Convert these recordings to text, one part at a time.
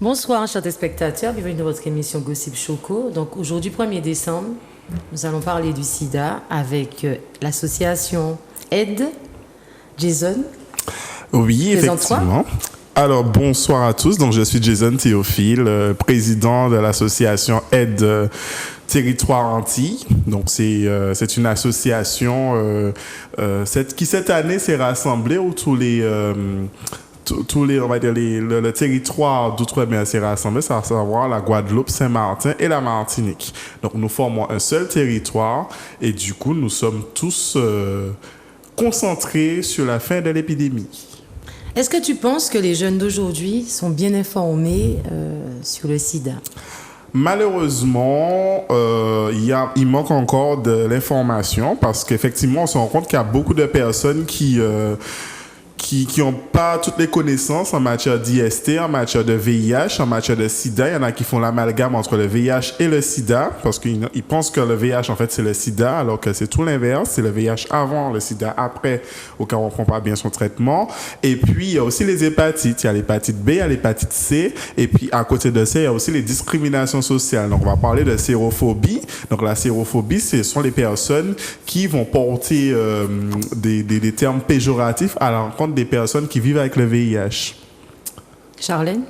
Bonsoir, chers téléspectateurs, bienvenue dans votre émission Gossip Choco. Donc aujourd'hui, 1er décembre, nous allons parler du sida avec l'association Aide. Jason. Oui, effectivement. Alors, bonsoir à tous. Donc, je suis Jason Théophile, président de l'association Aide Territoire Antilles. Donc, c'est une association qui, cette année, s'est rassemblée où tous les, on va dire, le territoire d'outre-mer s'est rassemblé, à savoir la Guadeloupe, Saint-Martin et la Martinique. Donc, nous formons un seul territoire et du coup, nous sommes tous concentrés sur la fin de l'épidémie. Est-ce que tu penses que les jeunes d'aujourd'hui sont bien informés sur le sida? Malheureusement, il manque encore de l'information parce qu'effectivement, on se rend compte qu'il y a beaucoup de personnes qui n'ont pas toutes les connaissances en matière d'IST, en matière de VIH, en matière de sida. Il y en a qui font l'amalgame entre le VIH et le sida parce qu'ils pensent que le VIH, en fait, c'est le sida, alors que c'est tout l'inverse. C'est le VIH avant, le sida après, au cas où on ne prend pas bien son traitement. Et puis, il y a aussi les hépatites. Il y a l'hépatite B, il y a l'hépatite C. Et puis, à côté de ça, il y a aussi les discriminations sociales. Donc, on va parler de sérophobie. Donc, la sérophobie, ce sont les personnes qui vont porter des termes péjoratifs à l'encontre des personnes qui vivent avec le VIH. Charlène?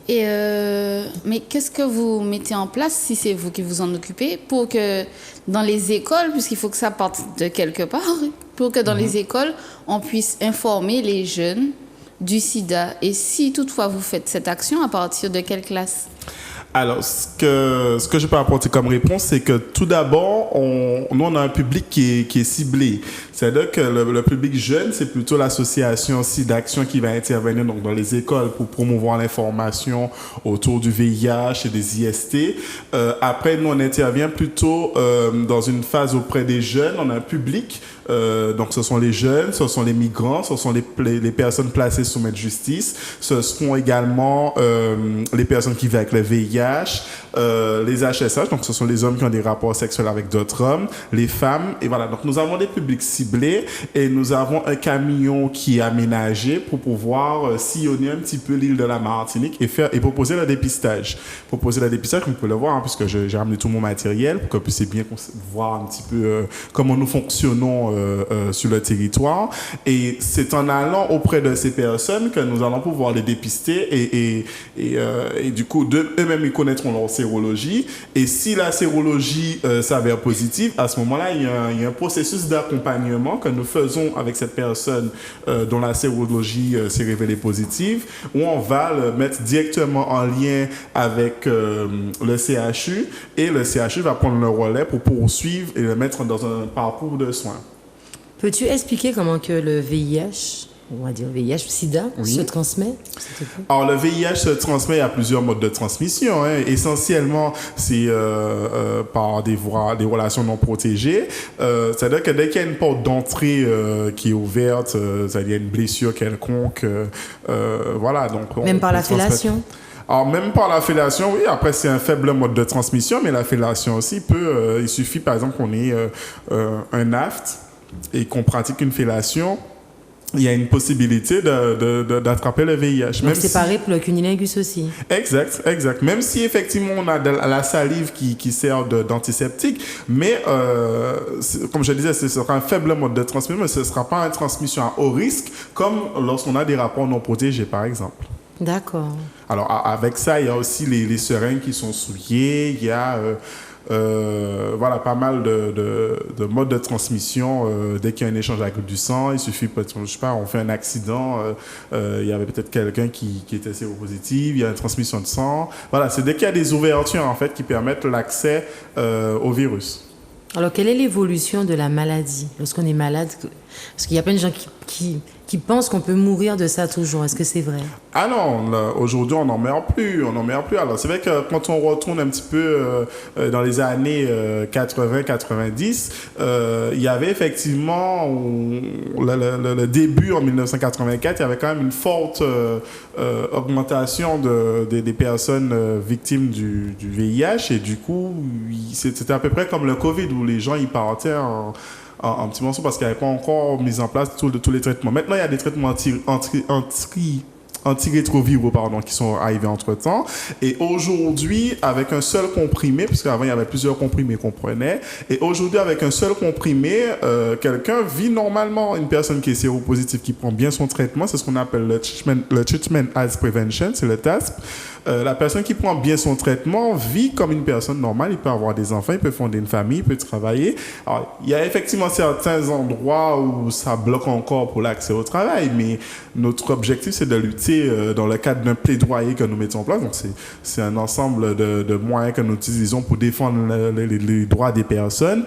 Mais qu'est-ce que vous mettez en place, si c'est vous qui vous en occupez, pour que dans les écoles, puisqu'il faut que ça parte de quelque part, pour que dans les écoles, on puisse informer les jeunes du sida? Et si toutefois vous faites cette action, à partir de quelle classe? Alors, ce que je peux apporter comme réponse, c'est que tout d'abord, nous, on a un public qui est ciblé. C'est-à-dire que le public jeune, c'est plutôt l'association SIDAction qui va intervenir donc, dans les écoles pour promouvoir l'information autour du VIH et des IST. Après, nous, on intervient plutôt dans une phase auprès des jeunes. On a un public, donc ce sont les jeunes, ce sont les migrants, ce sont les personnes placées sous main de justice. Ce seront également les personnes qui vivent avec le VIH, les HSH, donc ce sont les hommes qui ont des rapports sexuels avec d'autres hommes, les femmes, et voilà. Donc nous avons des publics ciblés et nous avons un camion qui est aménagé pour pouvoir sillonner un petit peu l'île de la Martinique et proposer le dépistage. Proposer le dépistage, comme vous pouvez le voir, hein, puisque j'ai ramené tout mon matériel pour que vous puissiez bien voir un petit peu comment nous fonctionnons sur le territoire. Et c'est en allant auprès de ces personnes que nous allons pouvoir les dépister et du coup, eux-mêmes, ils connaîtront leur sérologie. Et si la sérologie s'avère positive, à ce moment-là, il y a un processus d'accompagnement que nous faisons avec cette personne dont la sérologie s'est révélée positive, où on va le mettre directement en lien avec le CHU et le CHU va prendre le relais pour poursuivre et le mettre dans un parcours de soins. Peux-tu expliquer comment que le VIH, on va dire VIH, sida, se transmet? Alors, le VIH se transmet à plusieurs modes de transmission. Hein. Essentiellement, c'est par des relations non protégées. C'est-à-dire que dès qu'il y a une porte d'entrée qui est ouverte, c'est-à-dire une blessure quelconque, voilà. Donc, même par la fellation? Alors, même par la fellation, oui. Après, c'est un faible mode de transmission, mais la fellation aussi peut... il suffit, par exemple, qu'on ait un aft et qu'on pratique une fellation. Il y a une possibilité d'attraper le VIH. Donc c'est pareil pour le cunnilingus aussi. Exact. Même si effectivement on a de la salive qui sert d'antiseptique, mais comme je disais, ce sera un faible mode de transmission, mais ce ne sera pas une transmission à haut risque, comme lorsqu'on a des rapports non protégés, par exemple. D'accord. Alors avec ça, il y a aussi les seringues qui sont souillées, il y a... voilà, pas mal de modes de transmission. Dès qu'il y a un échange avec du sang, il suffit, je sais pas, on fait un accident, il y avait peut-être quelqu'un qui était séropositif, il y a une transmission de sang. Voilà, c'est dès qu'il y a des ouvertures en fait qui permettent l'accès au virus. Alors, quelle est l'évolution de la maladie lorsqu'on est malade? Parce qu'il y a plein de gens qui pensent qu'on peut mourir de ça toujours. Est-ce que c'est vrai? Ah non, là, aujourd'hui on n'en meurt plus, Alors c'est vrai que quand on retourne un petit peu dans les années 80-90, il y avait effectivement le début en 1984, il y avait quand même une forte augmentation des personnes victimes du VIH et du coup c'était à peu près comme le Covid où les gens y partaient en petits morceaux parce qu'il n'y avait pas encore mis en place tous les traitements. Maintenant, il y a des traitements antirétroviraux qui sont arrivés entre-temps. Et aujourd'hui, avec un seul comprimé, parce qu'avant, il y avait plusieurs comprimés qu'on prenait, et aujourd'hui, avec un seul comprimé, quelqu'un vit normalement. Une personne qui est séropositive, qui prend bien son traitement, c'est ce qu'on appelle le Treatment as Prevention, c'est le TASP. La personne qui prend bien son traitement vit comme une personne normale. Il peut avoir des enfants, il peut fonder une famille, il peut travailler. Alors, il y a effectivement certains endroits où ça bloque encore pour l'accès au travail, mais notre objectif, c'est de lutter dans le cadre d'un plaidoyer que nous mettons en place. Donc, c'est un ensemble de moyens que nous utilisons pour défendre les droits des personnes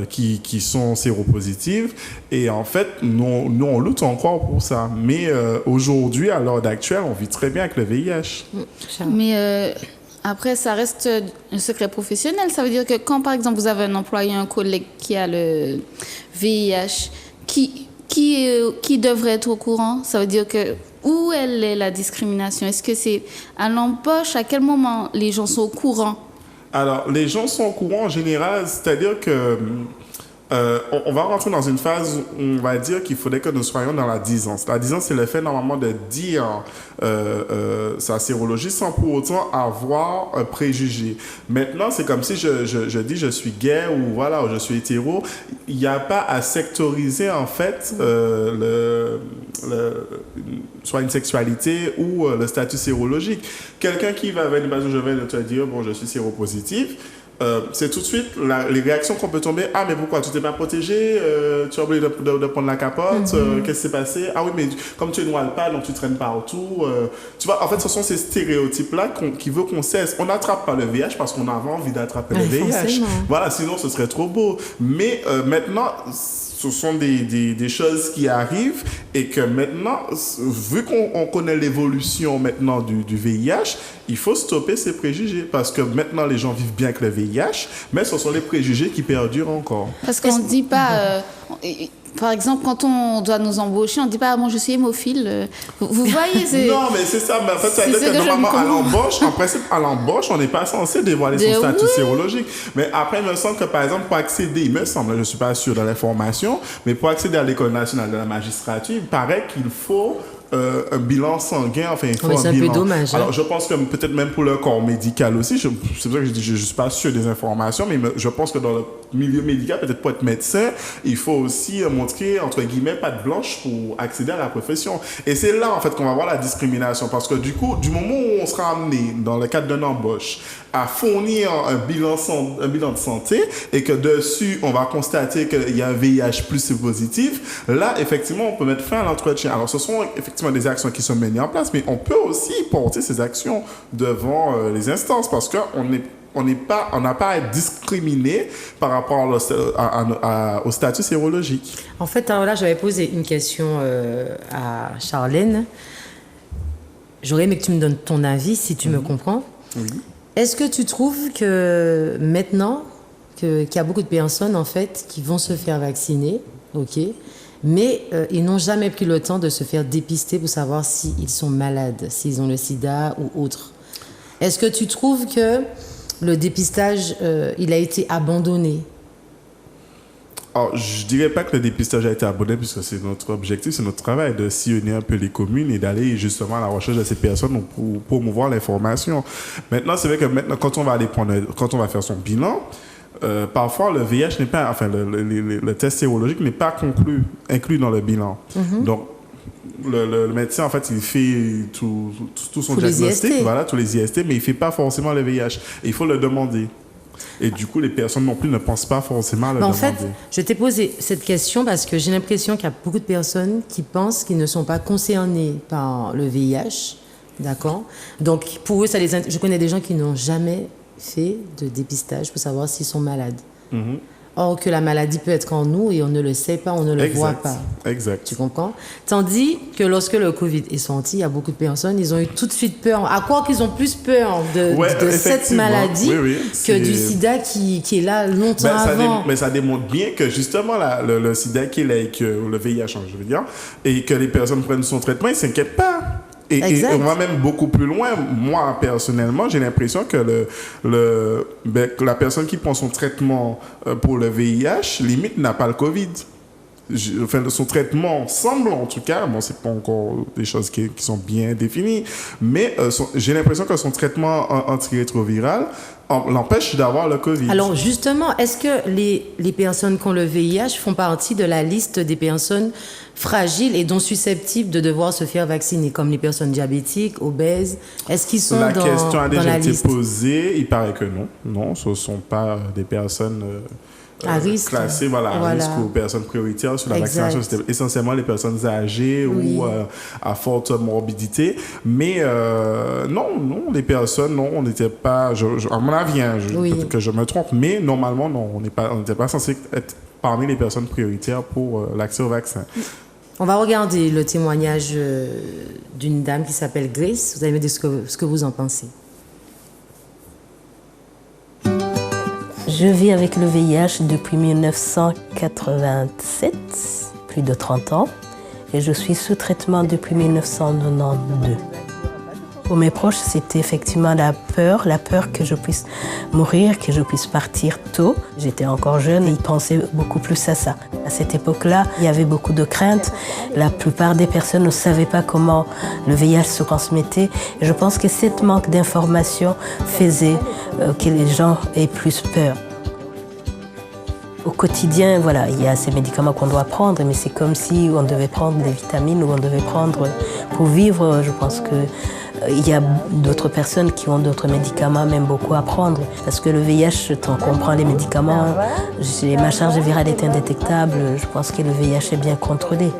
qui sont séropositives. Et en fait, nous, on lutte encore pour ça. Mais aujourd'hui, à l'heure actuelle, on vit très bien avec le VIH. Mais après, ça reste un secret professionnel. Ça veut dire que quand, par exemple, vous avez un employé, un collègue qui a le VIH, qui devrait être au courant? Ça veut dire que où elle est la discrimination? Est-ce que c'est à l'embauche? À quel moment les gens sont au courant? Alors, les gens sont au courant en général, c'est-à-dire que on va rentrer dans une phase où on va dire qu'il faudrait que nous soyons dans la disance. La disance, c'est le fait normalement de dire sa sérologie sans pour autant avoir un préjugé. Maintenant, c'est comme si je dis je suis gay ou voilà, ou je suis hétéro. Il n'y a pas à sectoriser en fait soit une sexualité ou le statut sérologique. Quelqu'un qui va venir, je vais te dire, bon, je suis séropositif. C'est tout de suite les réactions qu'on peut tomber. Ah, mais pourquoi tu t'es pas protégé? Tu as oublié de prendre la capote? Qu'est-ce qui s'est passé? Ah oui, mais comme tu ne noies pas, donc tu traînes partout. Tu vois, en fait, ce sont ces stéréotypes-là qui veulent qu'on cesse. On n'attrape pas le VIH parce qu'on avait envie d'attraper le VIH. Forcément. Voilà, sinon ce serait trop beau. Mais maintenant, ce sont des choses qui arrivent et que maintenant, vu qu'on connaît l'évolution maintenant du VIH, il faut stopper ces préjugés parce que maintenant les gens vivent bien avec le VIH, mais ce sont les préjugés qui perdurent encore. Parce qu'on ne dit pas... par exemple, quand on doit nous embaucher, on ne dit pas « moi je suis hémophile ». Vous voyez, c'est... Non, mais c'est ça. Mais en fait, ça veut dire que normalement, à l'embauche, en principe, à l'embauche, on n'est pas censé dévoiler son statut sérologique. Mais après, il me semble que, par exemple, pour accéder, il me semble, je ne suis pas sûr de l'information, mais pour accéder à l'École nationale de la magistrature, il paraît qu'il faut... un bilan sanguin, enfin, il faut c'est un peu dommage. Alors, je pense que peut-être même pour le corps médical aussi, c'est pour ça que je dis, je ne suis pas sûr des informations, mais je pense que dans le milieu médical, peut-être pour être médecin, il faut aussi montrer, entre guillemets, patte blanche pour accéder à la profession. Et c'est là, en fait, qu'on va voir la discrimination, parce que du coup, du moment où on sera amené, dans le cadre d'une embauche, à fournir un bilan de santé, et que dessus, on va constater qu'il y a un VIH plus positif, là, effectivement, on peut mettre fin à l'entretien. Alors, ce sont effectivement des actions qui sont menées en place, mais on peut aussi porter ces actions devant les instances parce qu'on n'a pas à être discriminé par rapport au statut sérologique. En fait, alors là, j'avais posé une question à Charlène. J'aurais aimé que tu me donnes ton avis, si tu me comprends. Oui. Est-ce que tu trouves que maintenant, qu'il y a beaucoup de personnes, en fait, qui vont se faire vacciner, ok, mais ils n'ont jamais pris le temps de se faire dépister pour savoir s'ils sont malades, s'ils ont le sida ou autre. Est-ce que tu trouves que le dépistage, il a été abandonné? Alors, je ne dirais pas que le dépistage a été abandonné puisque c'est notre objectif, c'est notre travail de sillonner un peu les communes et d'aller justement à la recherche de ces personnes pour promouvoir l'information. Maintenant, c'est vrai que maintenant, quand on va faire son bilan, parfois le VIH n'est pas, enfin le test sérologique n'est pas inclus dans le bilan. Donc le médecin en fait il fait tout son diagnostic, voilà, tous les IST, mais il fait pas forcément le VIH. Et il faut le demander. Et du coup, les personnes non plus ne pensent pas forcément à le demander. En fait, je t'ai posé cette question parce que j'ai l'impression qu'il y a beaucoup de personnes qui pensent qu'ils ne sont pas concernés par le VIH, d'accord? Donc pour eux, je connais des gens qui n'ont jamais fait de dépistage pour savoir s'ils sont malades. Or que la maladie peut être en nous et on ne le sait pas, on ne le voit pas. Exact. Tu comprends? Tandis que lorsque le Covid est sorti, il y a beaucoup de personnes, ils ont eu tout de suite peur. À croire qu'ils ont plus peur de cette maladie que du sida qui est là longtemps avant. Mais ça démontre bien que justement le sida qui est là et que le VIH, je veux dire, et que les personnes prennent son traitement, ils ne s'inquiètent pas. Et on va même beaucoup plus loin. Moi, personnellement, j'ai l'impression que la personne qui prend son traitement pour le VIH, limite, n'a pas le COVID. Son traitement semble, en tout cas, bon, c'est pas encore des choses qui sont bien définies, mais j'ai l'impression que son traitement antirétroviral l'empêche d'avoir le COVID. Alors justement, est-ce que les personnes qui ont le VIH font partie de la liste des personnes fragiles et donc susceptibles de devoir se faire vacciner, comme les personnes diabétiques, obèses? Est-ce qu'ils sont dans la liste? La question a déjà été posée, il paraît que non. Non, ce ne sont pas des personnes... à risque. Classées à risque ou personnes prioritaires sur la vaccination. C'était essentiellement les personnes âgées ou à forte morbidité. Mais non, les personnes, non, on n'était pas... à mon avis, peut-être que je me trompe, mais normalement, non, on n'était pas censé être parmi les personnes prioritaires pour l'accès au vaccin. On va regarder le témoignage d'une dame qui s'appelle Grace. Vous allez me dire ce que vous en pensez. Je vis avec le VIH depuis 1987, plus de 30 ans, et je suis sous traitement depuis 1992. Pour mes proches, c'était effectivement la peur que je puisse mourir, que je puisse partir tôt. J'étais encore jeune et ils pensaient beaucoup plus à ça. À cette époque-là, il y avait beaucoup de craintes. La plupart des personnes ne savaient pas comment le VIH se transmettait. Et je pense que cette manque d'information faisait que les gens aient plus peur. Au quotidien, voilà, il y a ces médicaments qu'on doit prendre, mais c'est comme si on devait prendre des vitamines ou on devait prendre pour vivre. Je pense que il y a d'autres personnes qui ont d'autres médicaments, même beaucoup à prendre. Parce que le VIH, tant qu'on prend les médicaments, ma charge virale est indétectable. Je pense que le VIH est bien contrôlé.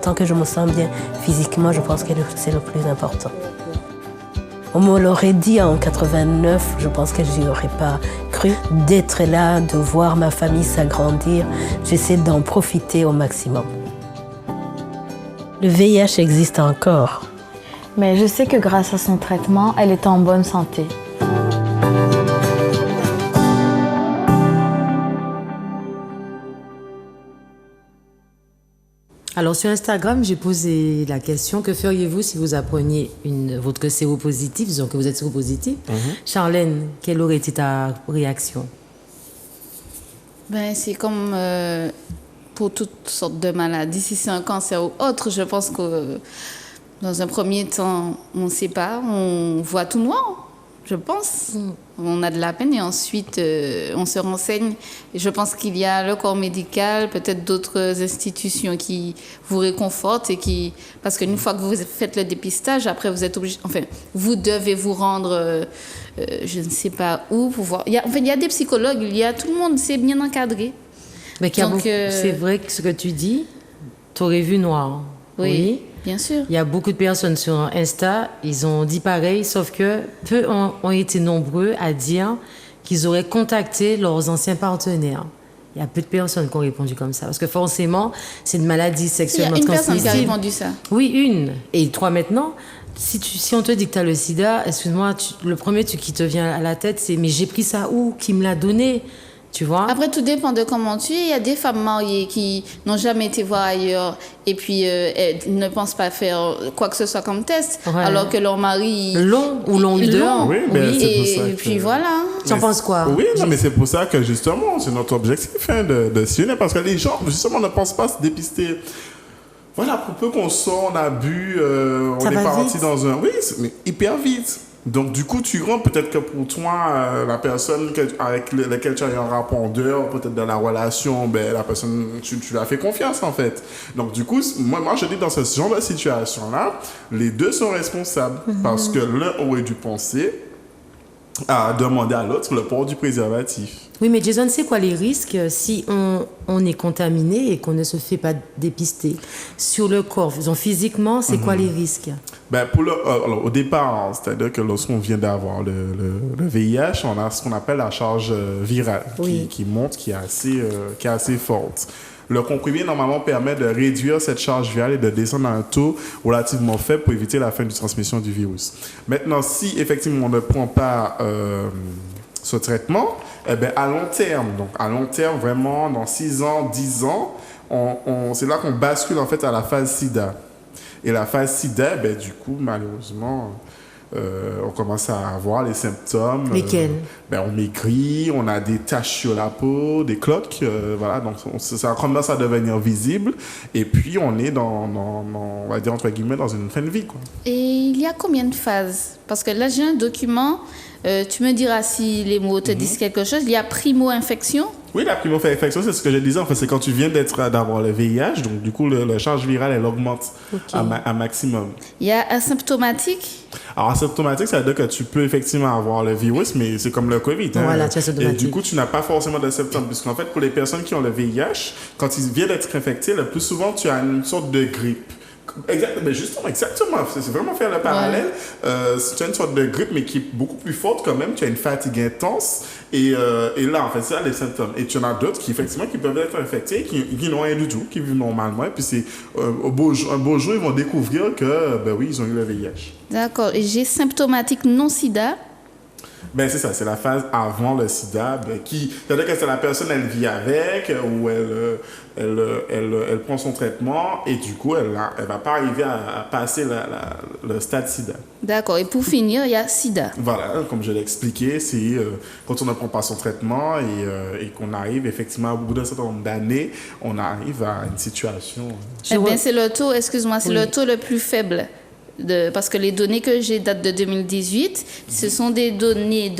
Tant que je me sens bien physiquement, je pense que c'est le plus important. On me l'aurait dit en 89, je pense que je n'y aurais pas cru. D'être là, de voir ma famille s'agrandir, j'essaie d'en profiter au maximum. Le VIH existe encore. Mais je sais que grâce à son traitement, elle est en bonne santé. Alors sur Instagram, j'ai posé la question: que feriez-vous si vous appreniez votre séropositif, disons que vous êtes séropositif? Charlène, quelle aurait été ta réaction? C'est comme pour toutes sortes de maladies. Si c'est un cancer ou autre, je pense que dans un premier temps, on ne sait pas, on voit tout noir, je pense. On a de la peine et ensuite on se renseigne. Et je pense qu'il y a le corps médical, peut-être d'autres institutions qui vous réconfortent et parce qu'une fois que vous faites le dépistage, après vous êtes obligé, vous devez vous rendre, je ne sais pas où, pour voir. Il y a des psychologues, tout le monde, c'est bien encadré. Mais c'est vrai que ce que tu dis, tu aurais vu noir. Oui. Bien sûr. Il y a beaucoup de personnes sur Insta, ils ont dit pareil, sauf que peu ont été nombreux à dire qu'ils auraient contacté leurs anciens partenaires. Il y a peu de personnes qui ont répondu comme ça, parce que forcément, c'est une maladie sexuellement transmissible. Il y a une personne qui a répondu ça. Oui, une. Et toi maintenant, si on te dit que tu as le sida, excuse-moi, le premier truc qui te vient à la tête, c'est « mais j'ai pris ça où? Qui me l'a donné ?» Tu vois? Après, tout dépend de comment tu es. Il y a des femmes mariées qui n'ont jamais été voir ailleurs et puis elles ne pensent pas faire quoi que ce soit comme test, alors que leur mari... L'ont eu dehors. Oui, c'est pour ça et puis voilà. Tu en penses quoi? Oui, non, mais c'est pour ça que justement, c'est notre objectif de sillonner, parce que les gens, justement, ne pensent pas se dépister. Voilà, pour peu qu'on sort, on a bu, on est parti dans un... Oui, mais hyper vite. Donc, du coup, tu rentres, peut-être que pour toi, la personne avec laquelle tu as eu un rapport, peut-être dans la relation, la personne, tu lui as fait confiance, en fait. Donc, du coup, moi, je dis dans ce genre de situation-là, les deux sont responsables. Parce que l'un aurait dû penser à demander à l'autre le port du préservatif. Oui, mais Jason, c'est quoi les risques si on est contaminé et qu'on ne se fait pas dépister? Sur le corps, physiquement, c'est quoi les risques? Ben alors, au départ, hein, c'est-à-dire que lorsqu'on vient d'avoir le VIH, on a ce qu'on appelle la charge virale qui monte, qui est assez forte. Le comprimé, normalement, permet de réduire cette charge virale et de descendre à un taux relativement faible pour éviter la fin de transmission du virus. Maintenant, si effectivement on ne prend pas ce traitement, eh ben, à long terme, vraiment, dans 6 ans, 10 ans, c'est là qu'on bascule en fait à la phase SIDA. Et la phase SIDA, ben, du coup, malheureusement, on commence à avoir les symptômes. Lesquels? On maigrit, on a des taches sur la peau, des cloques, voilà, donc ça commence à devenir visible. Et puis, on est on va dire entre guillemets, dans une fin de vie, quoi. Et il y a combien de phases? Parce que là, j'ai un document, tu me diras si les mots te disent quelque chose. Il y a primo-infection. Oui, la primo-infection, c'est ce que je disais. En fait, c'est quand tu viens d'avoir le VIH, donc du coup, la charge virale, elle augmente à maximum. Il y a asymptomatique. Alors, asymptomatique, ça veut dire que tu peux effectivement avoir le virus, mais c'est comme le COVID. Hein? Voilà, tu es asymptomatique. Et du coup, tu n'as pas forcément de symptômes. Puisqu'en fait, pour les personnes qui ont le VIH, quand ils viennent d'être infectés, le plus souvent, tu as une sorte de grippe. Exactement. C'est vraiment faire le parallèle. Tu as une sorte de grippe, mais qui est beaucoup plus forte quand même. Tu as une fatigue intense. Et là, en fait, c'est ça les symptômes. Et tu en as d'autres qui, effectivement, qui peuvent être infectés, qui n'ont rien du tout, qui vivent normalement. Et puis, un beau jour, ils vont découvrir que, ils ont eu le VIH. D'accord. Et j'ai symptomatique non-sida. Ben c'est ça, c'est la phase avant le sida, c'est-à-dire que c'est la personne, elle vit avec, ou elle prend son traitement, et du coup, elle va pas arriver à passer le stade sida. D'accord, et pour finir, il y a sida. Voilà, comme je l'ai expliqué, c'est quand on ne prend pas son traitement et qu'on arrive effectivement au bout d'un certain nombre d'années, on arrive à une situation... Eh bien, c'est le taux, excuse-moi, c'est le taux le plus faible. Parce que les données que j'ai datent de 2018, ce sont des données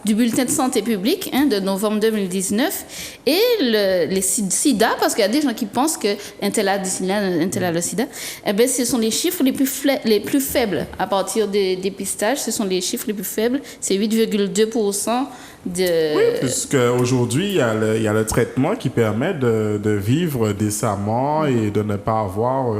du bulletin de santé publique de novembre 2019 et les sida, parce qu'il y a des gens qui pensent que un tel a le sida, eh bien, ce sont les chiffres les plus faibles à partir des dépistages, ce sont les chiffres les plus faibles, c'est 8,2% de... Oui, puisque aujourd'hui il y a le traitement qui permet de vivre décemment et de ne pas avoir...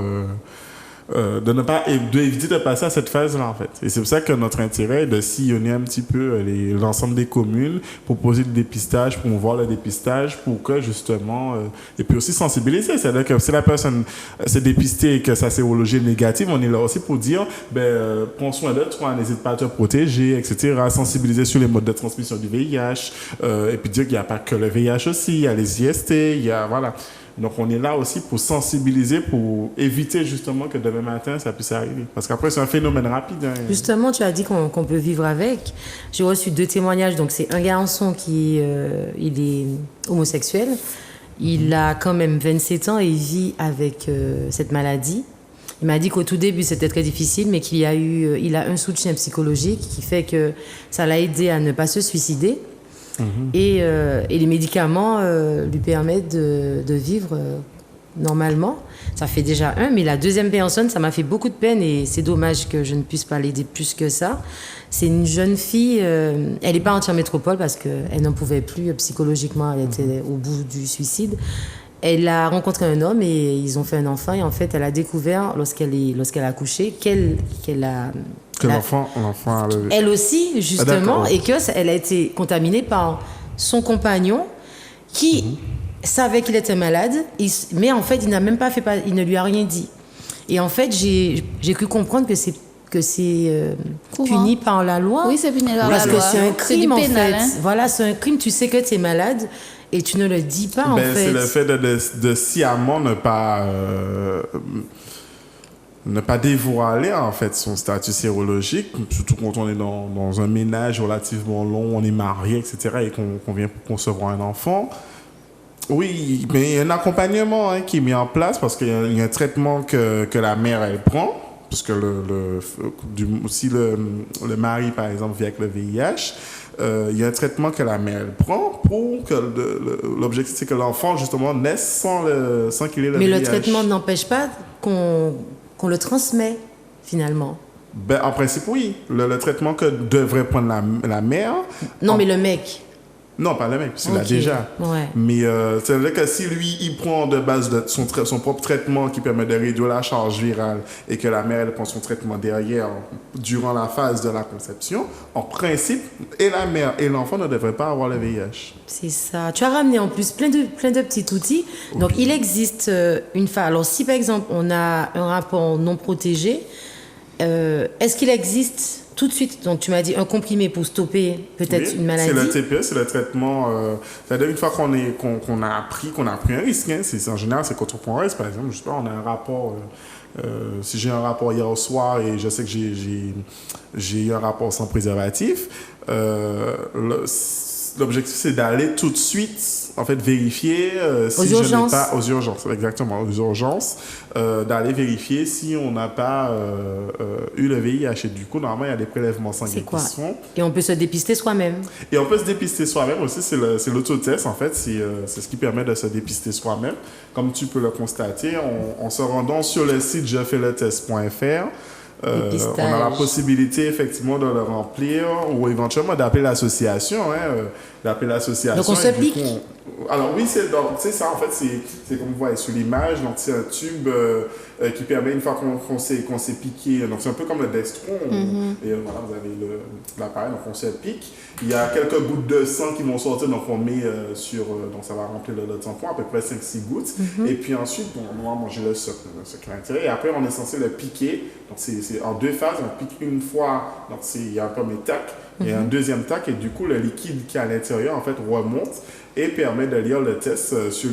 d'éviter de passer à cette phase-là, en fait. Et c'est pour ça que notre intérêt est de sillonner un petit peu l'ensemble des communes, proposer le dépistage, promouvoir le dépistage pour que, justement, et puis aussi sensibiliser. C'est-à-dire que si la personne s'est dépistée et que sa sérologie est négative, on est là aussi pour dire, prends soin de toi, n'hésite pas à te protéger, etc., sensibiliser sur les modes de transmission du VIH, et puis dire qu'il n'y a pas que le VIH aussi, il y a les IST, il y a, voilà. Donc, on est là aussi pour sensibiliser, pour éviter justement que demain matin, ça puisse arriver. Parce qu'après, c'est un phénomène rapide. Hein. Justement, tu as dit qu'on peut vivre avec. J'ai reçu 2 témoignages. Donc, c'est un garçon qui il est homosexuel. Il a quand même 27 ans et il vit avec cette maladie. Il m'a dit qu'au tout début, c'était très difficile, mais il a un soutien psychologique qui fait que ça l'a aidé à ne pas se suicider. Et les médicaments lui permettent de vivre normalement. Ça fait déjà un, mais la deuxième personne, ça m'a fait beaucoup de peine et c'est dommage que je ne puisse pas l'aider plus que ça. C'est une jeune fille, elle n'est pas entière métropole parce qu'elle n'en pouvait plus psychologiquement, elle était au bout du suicide. Elle a rencontré un homme et ils ont fait un enfant et en fait, elle a découvert lorsqu'elle a accouché qu'elle a... Que l'enfant a le... Elle aussi, justement, et qu'elle a été contaminée par son compagnon qui savait qu'il était malade, mais en fait, il ne lui a rien dit. Et en fait, j'ai cru comprendre que c'est puni par la loi. Oui, c'est puni par la loi. Parce que c'est un crime, en pénal, fait. hein. Voilà, c'est un crime. Tu sais que tu es malade et tu ne le dis pas, en fait. C'est le fait de sciemment ne pas dévoiler en fait son statut sérologique, surtout quand on est dans un ménage relativement long, on est marié, etc., et qu'on vient pour concevoir un enfant. Oui, mais il y a un accompagnement qui est mis en place parce qu'il y a un traitement que la mère elle prend, parce que si le mari par exemple vit avec le VIH, il y a un traitement que la mère elle prend pour que l'objectif c'est que l'enfant justement naisse sans qu'il ait le VIH. Mais le traitement n'empêche pas qu'on le transmet, finalement. En principe, oui. Le traitement que devrait prendre la mère... Non, mais le mec. Non, pas le même, parce qu'il l'a Ok. déjà. Ouais. Mais c'est-à-dire que si lui, il prend de base son propre traitement qui permet de réduire la charge virale et que la mère, elle prend son traitement derrière durant la phase de la conception, en principe, et la mère et l'enfant ne devraient pas avoir le VIH. C'est ça. Tu as ramené en plus plein de petits outils. Donc, il existe une phase. Alors, si par exemple, on a un rapport non protégé, est-ce qu'il existe tout de suite, donc tu m'as dit un comprimé pour stopper peut-être Oui, une maladie? c'est le TPE, c'est le traitement. C'est-à-dire une fois qu'on a pris un risque, hein, en général, c'est quand on prend un risque. Par exemple, je sais pas, on a un rapport. Si j'ai un rapport hier au soir et je sais que j'ai eu un rapport sans préservatif, l'objectif c'est d'aller tout de suite en fait vérifier si Aux je n'ai urgences. pas aux urgences, exactement, aux urgences, d'aller vérifier si on n'a pas eu le VIH. Et du coup, normalement, il y a des prélèvements sanguins C'est quoi? qui se font. Et on peut se dépister soi-même. Et on peut se dépister soi-même aussi, c'est l'autotest en fait, c'est ce qui permet de se dépister soi-même. Comme tu peux le constater, en se rendant sur le site jefailetest.fr, on a la possibilité effectivement de le remplir ou éventuellement d'appeler l'association, d'appeler l'association. Donc on se pique. Alors oui, c'est ça en fait, c'est comme vous voyez sur l'image, donc c'est un tube qui permet une fois qu'on s'est piqué, donc c'est un peu comme le dextron, et voilà, vous avez l'appareil, donc on se pique. Il y a quelques gouttes de sang qui vont sortir, donc on met donc ça va remplir le tampon, à peu près 5-6 gouttes. Et puis ensuite, on va manger le socle à l'intérieur. Et après, on est censé le piquer. Donc c'est en deux phases. On pique une fois, donc il y a un premier tac, et un deuxième tac, et du coup, le liquide qui est à l'intérieur, en fait, remonte et permet de lire le test sur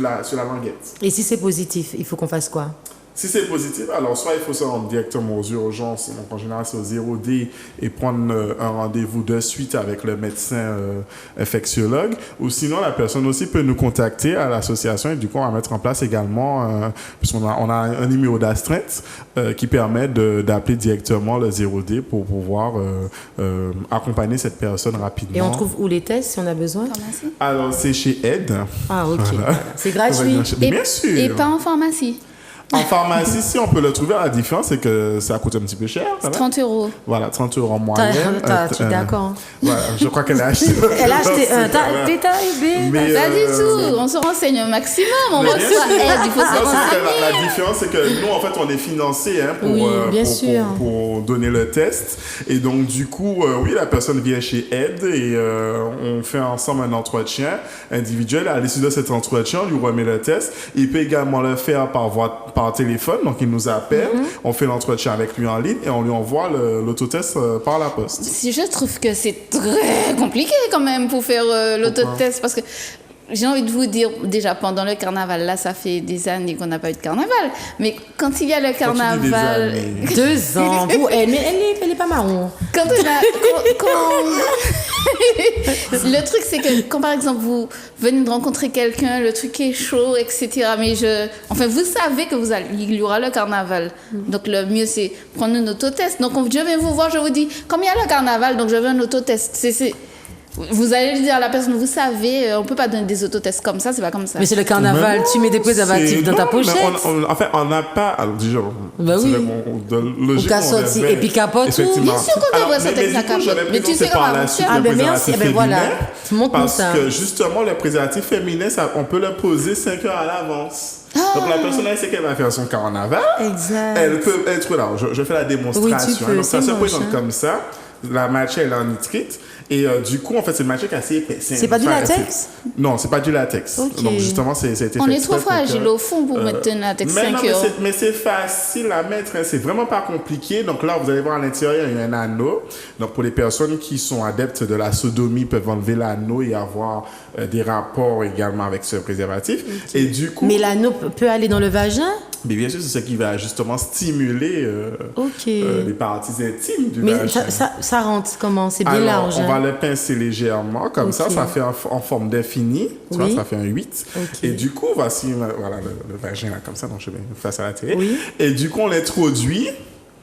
la languette. Et si c'est positif, il faut qu'on fasse quoi? Si c'est positif, alors soit il faut se rendre directement aux urgences, donc en général c'est au 0D, et prendre un rendez-vous de suite avec le médecin infectiologue, ou sinon la personne aussi peut nous contacter à l'association et du coup on va mettre en place également, puisqu'on on a un numéro d'astreinte qui permet d'appeler directement le 0D pour pouvoir accompagner cette personne rapidement. Et on trouve où les tests si on a besoin? Pharmacie. Alors c'est chez Aide. Ah ok. Voilà. C'est gratuit. Bien sûr. Et pas en pharmacie. En pharmacie, si on peut le trouver, la différence, c'est que ça coûte un petit peu cher. C'est 30 €. Voilà, 30 € en moyenne. Tu es d'accord? Voilà, je crois qu'elle a acheté. Elle a acheté un. Voilà. T'as aidé. Mais, Pas du tout. On se renseigne un maximum. On mais reçoit bien sûr. aide. Il faut se Non, c'est renseigner. que la différence, c'est que nous, en fait, on est financé pour, Oui, bien sûr. pour donner le test. Et donc, du coup, oui, la personne vient chez Aide et on fait ensemble un entretien individuel. À l'issue de cet entretien, on lui remet le test. Il peut également le faire par téléphone. Donc, il nous appelle, on fait l'entretien avec lui en ligne et on lui envoie l'autotest par la poste. Si je trouve que c'est très compliqué quand même pour faire l'autotest parce que j'ai envie de vous dire, déjà pendant le carnaval, là ça fait des années qu'on n'a pas eu de carnaval, mais quand il y a le Quand tu dis des carnaval, années. 2 ans. Mais elle est pas marron. quand on a, le truc c'est que quand par exemple vous venez de rencontrer quelqu'un, le truc est chaud, etc. Mais vous savez que il y aura le carnaval, donc le mieux c'est prendre un autotest. Donc je viens vous voir, je vous dis, comme il y a le carnaval, donc je veux un autotest. Vous allez dire à la personne, vous savez, on peut pas donner des autotests comme ça, c'est pas comme ça. Mais c'est le carnaval. Mais Tu mets des préservatifs dans ta non, mais pochette. en fait, on n'a pas. Alors, déjà, Bah oui. Ou qu'à sortir. Et puis capote tout. Bien sûr qu'on devrait sortir sa capote. Mais tu sais par comment la suite faire. Ah, le ben merci. préservatif Eh ben voilà. féminin, Montre-nous parce ça. que justement, le préservatif féminin, on peut le poser 5 heures à l'avance. Donc la personne, elle sait qu'elle va faire son carnaval. Exact. Elle peut être là. Je fais la démonstration. Oui, tu peux, Donc ça c'est se moche, présente hein. comme ça. La matière, elle est en nitrite. Et du coup, en fait, c'est une matière qui est assez épaisse. C'est pas du latex? Non, c'est pas du latex. Ok. Donc justement, ça a été On fait est trop exprès pour fragile que- au fond pour mettre un latex mais 5 non, euros. mais c'est facile à mettre, hein. C'est vraiment pas compliqué. Donc là, vous allez voir à l'intérieur, il y a un anneau. Donc pour les personnes qui sont adeptes de la sodomie, peuvent enlever l'anneau et avoir des rapports également avec ce préservatif. Et du coup, Mais l'anneau peut aller dans le vagin? mais bien sûr, c'est ce qui va justement stimuler Ok. les parties intimes du Mais vagin. ça rentre comment? C'est bien Alors, large. on hein. va le pincer légèrement, comme ça Ok. fait en forme d'infini, tu Oui. vois, ça fait un 8. Ok. Et du coup, voici voilà, le vagin là, comme ça, donc je vais face à la télé. Oui. Et du coup, on l'introduit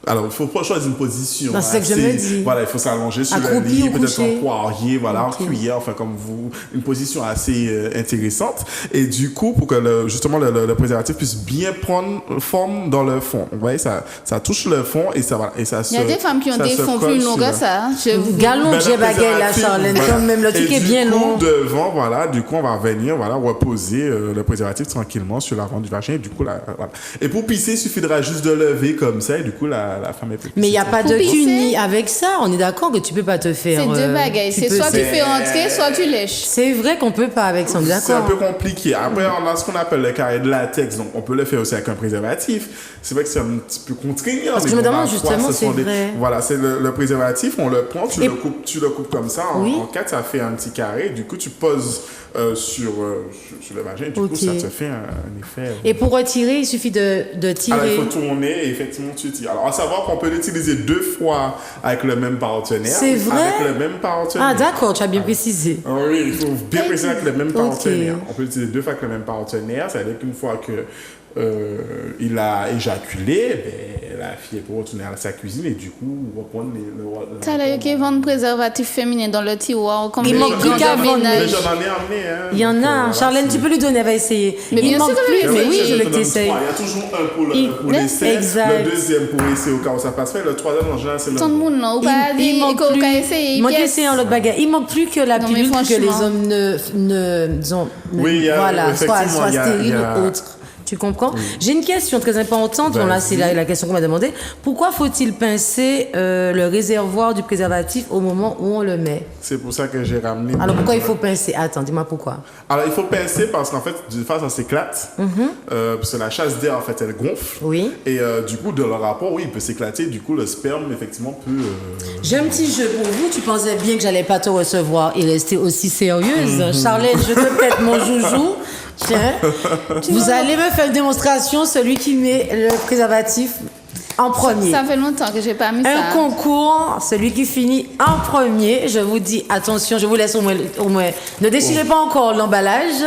Alors, il faut pas choisir une position. Non, c'est ce que je me dis. Voilà, il faut s'allonger sur le Accroupi lit, ou peut-être couché. en poirier, voilà, Ok. en cuillère, enfin, comme vous. Une position assez intéressante. Et du coup, pour que justement le préservatif puisse bien prendre forme dans le fond. Vous voyez, ça touche le fond et ça, voilà. Et ça Il y a des femmes qui ont ça des se fonds colle plus longs sur que le- ça. Je vous... Galon, Ben, j'ai le bagaille là, préservatif, Charlène. voilà. Comme même le truc Et est bien du coup, long. devant, voilà, du coup, on va venir, voilà, reposer le préservatif tranquillement sur l'avant du vagin. Et du coup, voilà. Et pour pisser, il suffira juste de lever comme ça. Et du coup, la femme est Mais il n'y a pas de Pour pisser. cuni avec ça. On est d'accord que tu peux pas te faire. C'est deux bagailles. tu C'est peux- soit tu fais entrer, soit tu lèches. C'est vrai qu'on peut pas avec ça, on est C'est un d'accord. peu compliqué. Après, on a ce qu'on appelle le carré de latex. Donc, on peut le faire aussi avec un préservatif. C'est vrai que c'est un petit peu contraignant. Parce que mais je me bon, demande ma foi, justement, ce sont c'est vrai. Voilà, c'est le préservatif. On le prend, tu Et- le coupes comme ça. Oui. En quatre, ça fait un petit carré. Du coup, tu poses sur le vagin. Du Ok. coup, ça te fait un effet. Et pour retirer, il suffit de Alors, il tirer. faut tourner et effectivement, tu tires. Alors, à savoir qu'on peut l'utiliser 2 fois avec le même partenaire. C'est vrai? Avec le même partenaire. Ah, d'accord, tu as bien précisé. Ah oui, il faut bien préciser avec le même Ok. partenaire. On peut l'utiliser 2 fois avec le même partenaire. Ça veut dire qu'une fois que il a éjaculé, ben, la fille peut retourner à sa cuisine et du coup reprendre T'as l'air qu'ils vendent préservatif féminin dans le tiroir comme Il les manque plus grands qu'à de vendre. Mais ménage. j'en ai amené, hein. Il y en Donc, a. voilà, Charlène, c'est- tu peux lui donner, elle va essayer. Mais il bien sûr manque que plus, je vais mais essayer. oui, je te le donne t'essaye. 3. Il y a toujours un pour Il- l'essai, exact. le deuxième pour essayer au cas où ça passe pas, et le troisième en général c'est le Tant de monde, non? Ou pas Il dit manque qu'on plus. va essayer. Il manque pièce. essayer en l'autre bagarre. Il manque plus que la Non, mais pilule pour que les franchement. hommes disons, Oui, il y a- voilà, soient effectivement, il y a- stériles il y a- ou autres. Tu comprends? J'ai une question très importante. Bon, là, c'est la question qu'on m'a demandé. Pourquoi faut-il pincer le réservoir du préservatif au moment où on le met? C'est pour ça que j'ai ramené. Alors, pourquoi il faut pincer? Attends, dis-moi pourquoi. Alors, il faut pincer parce qu'en fait, d'une face, ça s'éclate. Parce que la chasse d'air, en fait, elle gonfle. Oui. Et du coup, de le rapport, oui, il peut s'éclater. Du coup, le sperme, effectivement, peut. J'ai un petit jeu pour vous. Tu pensais bien que j'allais pas te recevoir et rester aussi sérieuse. Charlotte, je te prête mon joujou. Tiens. Vous allez me faire une démonstration, celui qui met le préservatif en premier. Ça fait longtemps que j'ai pas mis Un ça. concours, celui qui finit en premier. Je vous dis, attention, je vous laisse au moins. Ne déchirez pas encore l'emballage.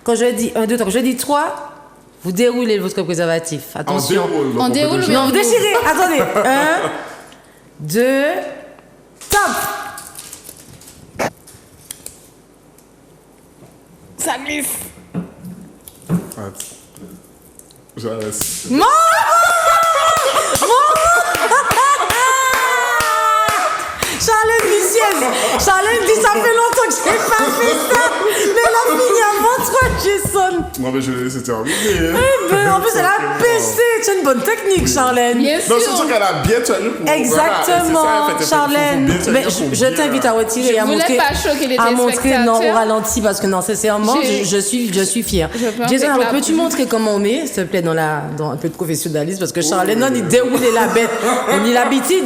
Quand je dis 1, 2, 3, quand je dis 3, vous déroulez votre préservatif. En Attention. déroule. donc On peut déroule, déjà- mais Non, vous déchirez. Attendez. 1, 2, top. Ça glisse. Attends. Je laisse. Mon Charlène vicieuse. Charlène dit ça fait longtemps que j'ai pas fait ça. Mais elle a fini avant toi, Jason. Non, mais je l'ai laissé terminer. Ben, en plus, elle a PC. C'est une bonne technique, Charlène. Bien Non, sûr. surtout qu'elle a bien tenu pour. Exactement, voilà, c'est ça, en fait, Charlène. faut bien tenir Mais pour je bien- t'invite à retirer Je et à voulais montrer. pas choquer les à montrer non au téléspectateurs. ralenti parce que non, sincèrement, je suis fière. Je peux Jason, avec alors la peux-tu pluie. montrer comment on met, s'il te plaît, dans un peu de professionnalisme parce que Charlène, non, il déroulait la bête. On y l'habitude.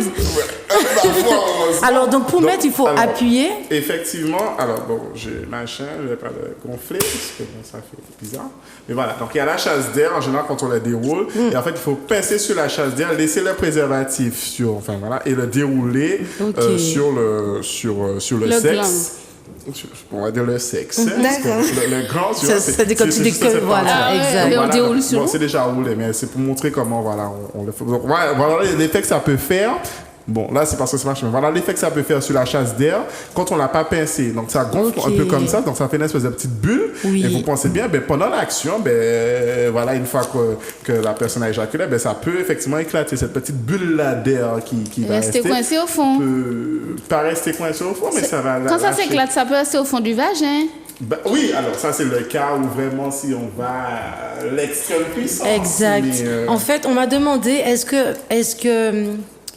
Alors, donc pour mettre, il faut alors, appuyer. Effectivement, alors bon, j'ai machin, je vais pas le gonfler parce que bon, ça fait bizarre. Mais voilà, donc il y a la chasse d'air en général quand on la déroule. Et en fait, il faut pincer sur la chasse d'air, laisser le préservatif sur, enfin voilà, et le dérouler Ok. sur le Le sexe. On va dire le sexe. hein, parce que D'accord. le grand, tu Ça, vois, c'est des juste quantités cette que- voilà, partie-là. exact. Mais on Voilà, déroule donc, sur bon, où? c'est déjà roulé, mais c'est pour montrer comment voilà, on le fait. Donc, voilà l'effet que ça peut faire. Bon, là, c'est parce que ça marche. Mais voilà l'effet que ça peut faire sur la chasse d'air quand on l'a pas pincé. Donc, ça gonfle Ok. un peu comme ça. Donc, ça fait une espèce de petite bulle. Oui. Et vous pensez bien, ben, pendant l'action, ben, voilà, une fois que la personne a éjaculé, ben, ça peut effectivement éclater. Cette petite bulle-là d'air qui va Rester rester. coincé au fond. Peut pas rester coincé au fond, mais ça va Quand ça lâcher. s'éclate, ça peut rester au fond du vagin. Ben, oui, alors ça c'est le cas où vraiment si on va à l'extrême puissance. Exact. Mais, En fait, on m'a demandé est-ce que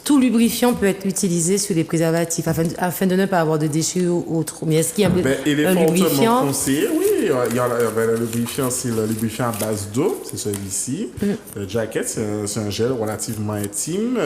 tout lubrifiant peut être utilisé sur les préservatifs afin de ne pas avoir de déchets ou autre. Mais est-ce qu'il y a il est un fortement lubrifiant? conseillé, oui. Il y a le lubrifiant, c'est le lubrifiant à base d'eau, c'est celui-ci. Le jacket, c'est un gel relativement intime,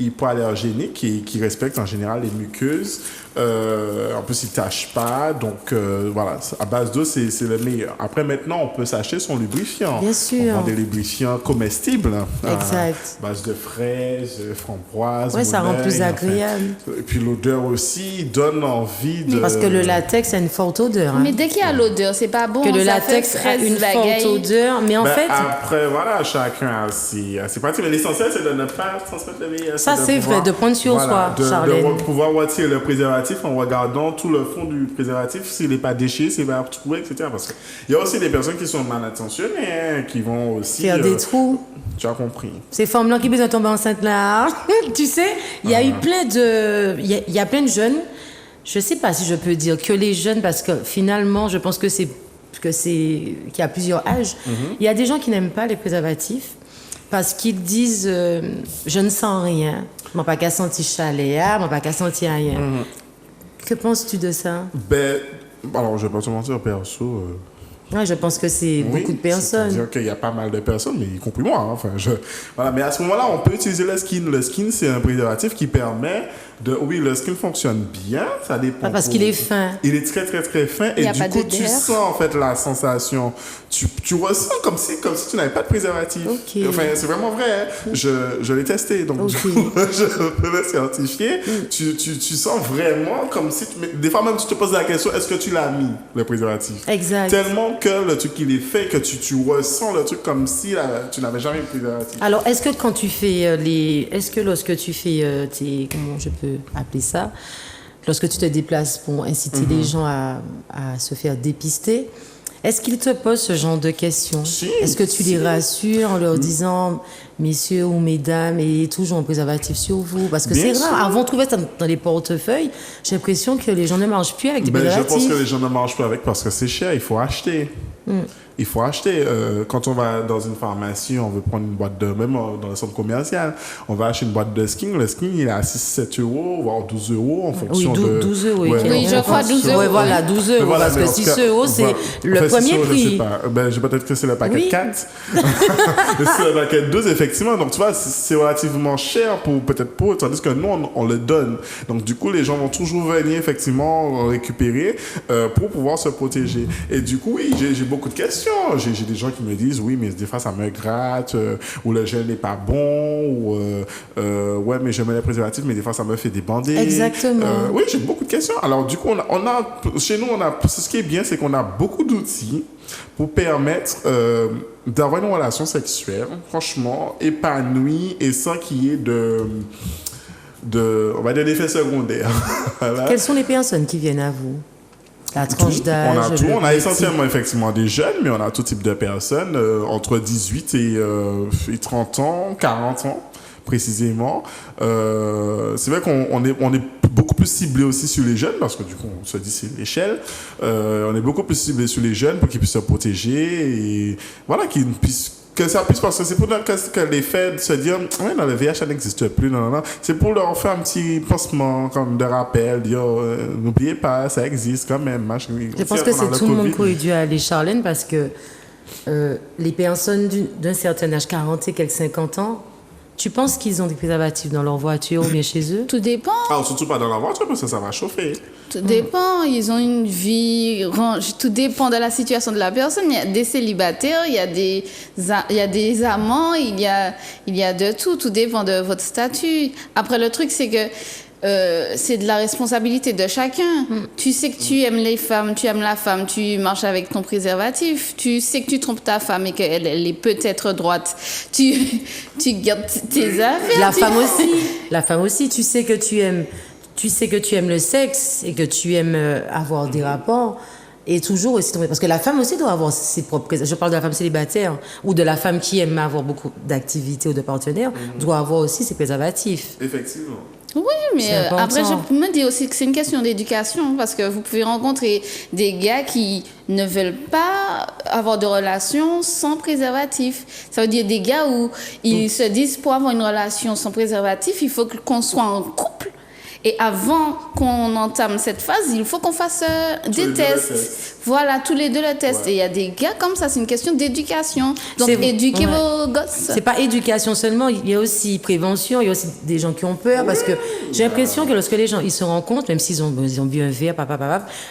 hypoallergénique et qui respecte en général les muqueuses. En plus, il ne tâche pas. Donc, voilà, à base d'eau, c'est le meilleur. Après, maintenant, on peut s'acheter son lubrifiant. Bien sûr. On vend des lubrifiants comestibles. Exact. À base de fraises, framboises. Ouais, ça rend moulin, plus enfin. agréable. Et puis, l'odeur aussi donne envie de... Parce que le latex a une forte odeur. hein. Mais dès qu'il y a l'odeur, c'est pas bon. que le ça fait latex a fraise une bagaille. forte odeur. Mais en Ben, fait, après, voilà, chacun a ses pratiques. Mais l'essentiel, c'est de ne pas transmettre le VIH. Ça, c'est vrai, de prendre sur soi, Charlène. De pouvoir retirer le préservatif en regardant tout le fond du préservatif, s'il n'est pas déchiré, s'il va retrouver, etc. Parce qu'il y a aussi des personnes qui sont mal intentionnées, hein, qui vont aussi... faire des trous. Tu as compris. Ces femmes-là qui besoin de tomber enceinte là, tu sais, il y a eu plein de... Il y a plein de jeunes, je sais pas si je peux dire que les jeunes, parce que finalement, je pense qu'il y a plusieurs âges. Il y a des gens qui n'aiment pas les préservatifs parce qu'ils disent je ne sens rien, je n'ai pas qu'à sentir chalet, je n'ai pas qu'à sentir rien. Que penses-tu de ça? Ben, alors, je vais pas te mentir, perso... Ouais, je pense que c'est beaucoup de personnes. C'est-à-dire qu'il y a pas mal de personnes, mais y compris moi. Hein, enfin, voilà. Mais à ce moment-là, on peut utiliser le skin. Le skin, c'est un préservatif qui permet de... Oui, le skin fonctionne bien, ça dépend. Parce qu'il est fin. Il est très, très, très fin. Il y Et a du pas coup, de tu d'air. sens en fait la sensation. Tu ressens comme si tu n'avais pas de préservatif. Ok. Enfin, c'est vraiment vrai. Hein. Je l'ai testé, donc Ok. du coup, je peux le certifier. Tu sens vraiment comme si... Mais des fois même, tu te poses la question, est-ce que tu l'as mis, le préservatif? Exact. Tellement que le truc, il est fait, que tu ressens le truc comme si tu n'avais jamais mis de préservatif. Alors, est-ce que quand tu fais est-ce que lorsque tu fais comment je peux appeler ça, lorsque tu te déplaces pour inciter les gens à se faire dépister, est-ce qu'ils te posent ce genre de questions? Si, Est-ce que tu les rassures en leur disant, messieurs ou mesdames, ayez toujours un préservatif sur vous? Parce que Bien c'est rare. sûr. Avant, on trouvait ça dans les portefeuilles. J'ai l'impression que les gens ne marchent plus avec des Ben, je préservatifs. pense que les gens ne mangent pas avec parce que c'est cher, il faut acheter. Il faut acheter. Quand on va dans une pharmacie, on veut prendre une boîte de... Même dans le centre commercial, on va acheter une boîte de skin. Le skin, il est à 6-7 euros, voire 12 euros en Oui, fonction 12 euros. Ouais, Oui, je crois 12 euros. Oui, voilà, 12 euros. Mais voilà, parce mais que en tout 6 cas, euros, c'est voilà. le Enfin, 6 premier euros, je sais prix. pas. Ben, peut-être que c'est le paquet Oui. 4. C'est le paquet 2, effectivement. Donc, tu vois, c'est relativement cher peut-être pour eux, tandis que nous, on le donne. Donc, du coup, les gens vont toujours venir, effectivement, récupérer pour pouvoir se protéger. Et du coup, oui, j'ai beaucoup de questions. J'ai des gens qui me disent, oui, mais des fois, ça me gratte, ou le gel n'est pas bon, ou ouais, mais je mets les préservatifs, mais des fois, ça me fait débander. Exactement. Oui, j'ai beaucoup de questions. Alors, du coup, chez nous, ce qui est bien, c'est qu'on a beaucoup d'outils pour permettre d'avoir une relation sexuelle, franchement, épanouie et sans qu'il y ait on va dire, d'effets secondaires. Voilà. Quelles sont les personnes qui viennent à vous? La tranche d'âge? On a tout. le On a type. essentiellement effectivement des jeunes, mais on a tout type de personnes, entre 18 et 30 ans, 40 ans précisément. C'est vrai qu'on est beaucoup plus ciblé aussi sur les jeunes, parce que du coup on se dit c'est l'échelle. On est beaucoup plus ciblé sur les jeunes pour qu'ils puissent se protéger et voilà, que ça puisse, parce que c'est pour que les faits se dire ouais, non, le VIH ça n'existe plus, non. C'est pour leur faire un petit pansement comme de rappel, dire n'oubliez pas, ça existe quand même. Je pense que c'est tout le monde qui aurait dû aller, Charlène, parce que les personnes d'un certain âge, 40 et quelques 50 ans, tu penses qu'ils ont des préservatifs dans leur voiture ou bien chez eux? Tout dépend. Alors surtout pas dans la voiture parce que ça va chauffer. Tout dépend, ils ont une vie, tout dépend de la situation de la personne. Il y a des célibataires, il y a des amants, il y a de tout dépend de votre statut. Après, le truc, c'est que c'est de la responsabilité de chacun. Tu sais que tu aimes les femmes, tu aimes la femme, tu marches avec ton préservatif. Tu sais que tu trompes ta femme et qu'elle est peut-être droite. Tu gardes tes affaires. La femme aussi, tu sais que tu aimes le sexe et que tu aimes avoir des rapports. Et toujours aussi, parce que la femme aussi doit avoir ses propres... Je parle de la femme célibataire ou de la femme qui aime avoir beaucoup d'activités ou de partenaires, doit avoir aussi ses préservatifs. Effectivement. Oui, mais C'est important. après, je me dis aussi que c'est une question d'éducation, parce que vous pouvez rencontrer des gars qui ne veulent pas avoir de relation sans préservatif. Ça veut dire des gars où ils se disent, pour avoir une relation sans préservatif, il faut qu'on soit en couple. Et avant qu'on entame cette phase, il faut qu'on fasse des tests. Voilà, tous les deux le test. Ouais. Et il y a des gars comme ça, c'est une question d'éducation. Donc, C'est- éduquez ouais. vos gosses. C'est pas éducation seulement, il y a aussi prévention, il y a aussi des gens qui ont peur, parce que j'ai l'impression que lorsque les gens ils se rencontrent, même s'ils ont bu un verre,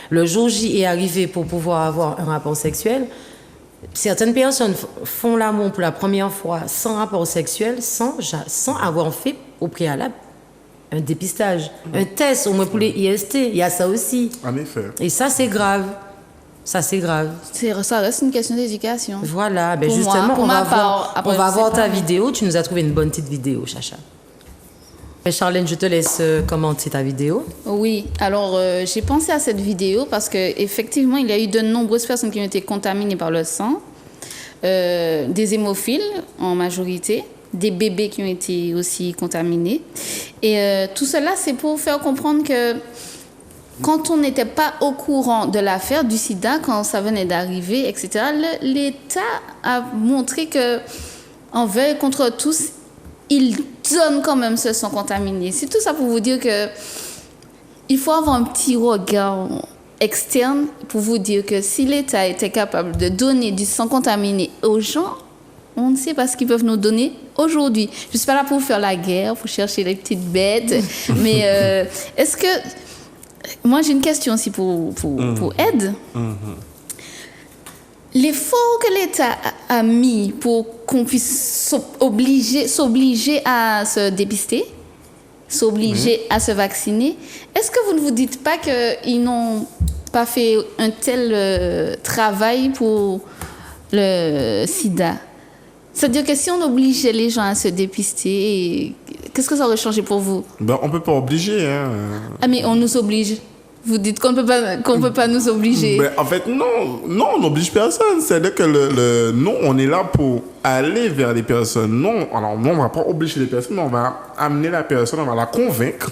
le jour J est arrivé pour pouvoir avoir un rapport sexuel. Certaines personnes font l'amour pour la première fois sans rapport sexuel, sans avoir fait au préalable un dépistage, un test, au moins pour les IST. Il y a ça aussi. En effet. Et ça, c'est grave. Ça, c'est grave. Ça reste une question d'éducation. Voilà, ben Pour moi, justement, pour on ma va part, voir, après, on va je sais voir pas, ta mais- vidéo. Tu nous as trouvé une bonne petite vidéo, Chacha. Charlène, je te laisse commenter ta vidéo. Oui, alors j'ai pensé à cette vidéo parce qu'effectivement, il y a eu de nombreuses personnes qui ont été contaminées par le sang, des hémophiles en majorité, des bébés qui ont été aussi contaminés. Et tout cela, c'est pour faire comprendre que quand on n'était pas au courant de l'affaire du sida, quand ça venait d'arriver, etc., l'État a montré que envers et contre tous, il donne quand même ce sang contaminé. C'est tout ça pour vous dire que il faut avoir un petit regard externe pour vous dire que si l'État était capable de donner du sang contaminé aux gens, on ne sait pas ce qu'ils peuvent nous donner aujourd'hui. Je ne suis pas là pour faire la guerre, pour chercher les petites bêtes, mais est-ce que... Moi, j'ai une question aussi pour Ed. L'effort que l'État a mis pour qu'on puisse s'obliger à se dépister, s'obliger à se vacciner, est-ce que vous ne vous dites pas qu'ils n'ont pas fait un tel travail pour le sida? C'est-à-dire que si on obligeait les gens à se dépister, qu'est-ce que ça aurait changé pour vous? Ben, on peut pas obliger, hein. Ah, mais on nous oblige. Vous dites qu'on ne peut pas nous obliger. Ben, en fait, non, on n'oblige personne. C'est-à-dire que nous, on est là pour aller vers les personnes. Non, alors non, on ne va pas obliger les personnes, mais on va amener la personne, on va la convaincre